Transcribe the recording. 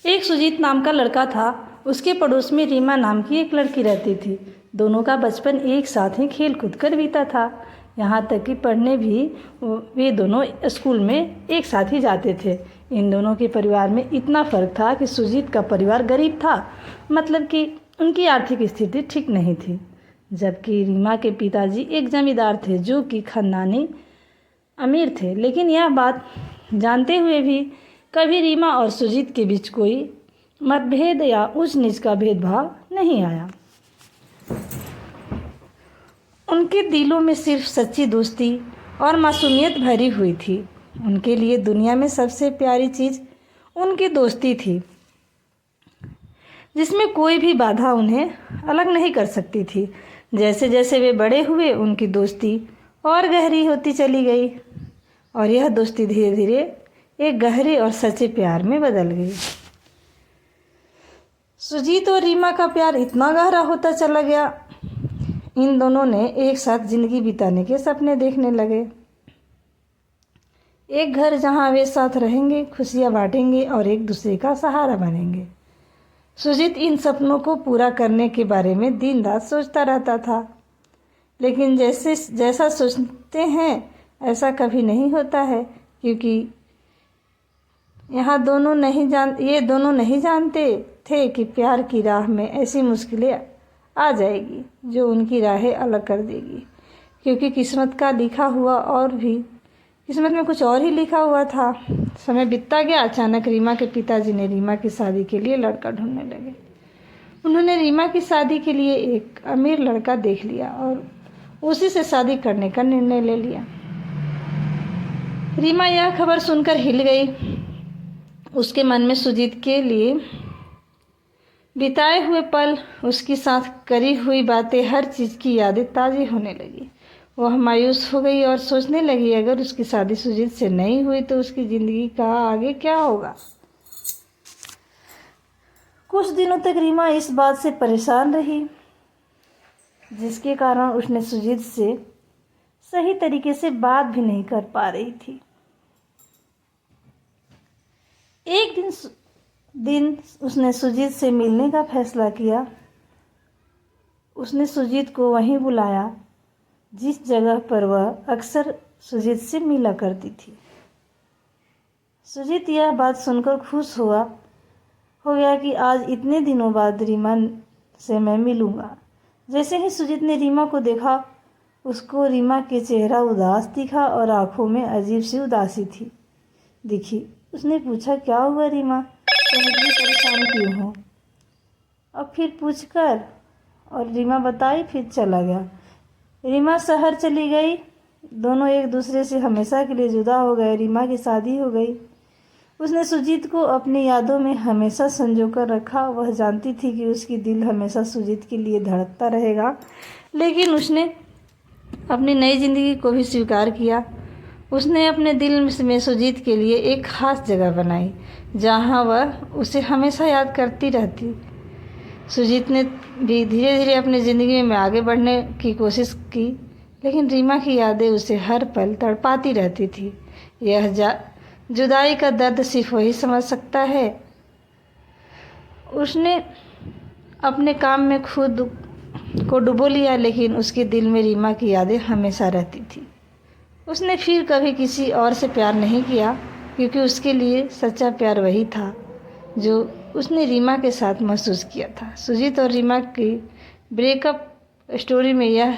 एक सुजीत नाम का लड़का था। उसके पड़ोस में रीमा नाम की एक लड़की रहती थी। दोनों का बचपन एक साथ ही खेल कूद कर बीता था। यहाँ तक कि पढ़ने भी वे दोनों स्कूल में एक साथ ही जाते थे। इन दोनों के परिवार में इतना फ़र्क था कि सुजीत का परिवार गरीब था, मतलब कि उनकी आर्थिक स्थिति ठीक नहीं थी, जबकि रीमा के पिताजी एक जमींदार थे जो कि खानदानी अमीर थे। लेकिन यह बात जानते हुए भी कभी रीमा और सुजीत के बीच कोई मतभेद या ऊंच नीच का भेदभाव नहीं आया। उनके दिलों में सिर्फ सच्ची दोस्ती और मासूमियत भरी हुई थी। उनके लिए दुनिया में सबसे प्यारी चीज़ उनकी दोस्ती थी, जिसमें कोई भी बाधा उन्हें अलग नहीं कर सकती थी। जैसे जैसे वे बड़े हुए, उनकी दोस्ती और गहरी होती चली गई और यह दोस्ती धीरे धीरे एक गहरे और सच्चे प्यार में बदल गई। सुजीत और रीमा का प्यार इतना गहरा होता चला गया, इन दोनों ने एक साथ जिंदगी बिताने के सपने देखने लगे। एक घर जहां वे साथ रहेंगे, खुशियां बांटेंगे और एक दूसरे का सहारा बनेंगे। सुजीत इन सपनों को पूरा करने के बारे में दिन रात सोचता रहता था, लेकिन जैसा सोचते हैं ऐसा कभी नहीं होता है, क्योंकि ये दोनों नहीं जानते थे कि प्यार की राह में ऐसी मुश्किलें आ जाएगी जो उनकी राहें अलग कर देगी। क्योंकि किस्मत में कुछ और ही लिखा हुआ था। समय बीतता गया। अचानक रीमा के पिताजी ने रीमा की शादी के लिए लड़का ढूंढने लगे। उन्होंने रीमा की शादी के लिए एक अमीर लड़का देख लिया और उसी से शादी करने का निर्णय ले लिया। रीमा यह खबर सुनकर हिल गई। उसके मन में सुजीत के लिए बिताए हुए पल, उसके साथ करी हुई बातें, हर चीज़ की यादें ताज़ी होने लगी। वह मायूस हो गई और सोचने लगी, अगर उसकी शादी सुजीत से नहीं हुई तो उसकी ज़िंदगी का आगे क्या होगा। कुछ दिनों तक रीमा इस बात से परेशान रही, जिसके कारण उसने सुजीत से सही तरीके से बात भी नहीं कर पा रही थी। एक दिन उसने सुजीत से मिलने का फैसला किया। उसने सुजीत को वहीं बुलाया जिस जगह पर वह अक्सर सुजीत से मिला करती थी। सुजीत यह बात सुनकर खुश हो गया कि आज इतने दिनों बाद रीमा से मैं मिलूँगा। जैसे ही सुजीत ने रीमा को देखा, उसको रीमा के चेहरा उदास दिखा और आंखों में अजीब सी उदासी दिखी। उसने पूछा, क्या हुआ रीमा, तुम इतनी परेशान क्यों हो? अब फिर पूछकर और रीमा बताई, फिर चला गया। रीमा शहर चली गई। दोनों एक दूसरे से हमेशा के लिए जुदा हो गए। रीमा की शादी हो गई। उसने सुजीत को अपनी यादों में हमेशा संजो कर रखा। वह जानती थी कि उसकी दिल हमेशा सुजीत के लिए धड़कता रहेगा, लेकिन उसने अपनी नई ज़िंदगी को भी स्वीकार किया। उसने अपने दिल में सुजीत के लिए एक ख़ास जगह बनाई, जहां वह उसे हमेशा याद करती रहती। सुजीत ने भी धीरे धीरे अपनी ज़िंदगी में आगे बढ़ने की कोशिश की, लेकिन रीमा की यादें उसे हर पल तड़पाती रहती थी। यह जुदाई का दर्द सिर्फ वही समझ सकता है। उसने अपने काम में खुद को डुबो लिया, लेकिन उसके दिल में रीमा की यादें हमेशा रहती थी। उसने फिर कभी किसी और से प्यार नहीं किया, क्योंकि उसके लिए सच्चा प्यार वही था जो उसने रीमा के साथ महसूस किया था। सुजीत और रीमा की ब्रेकअप स्टोरी में यह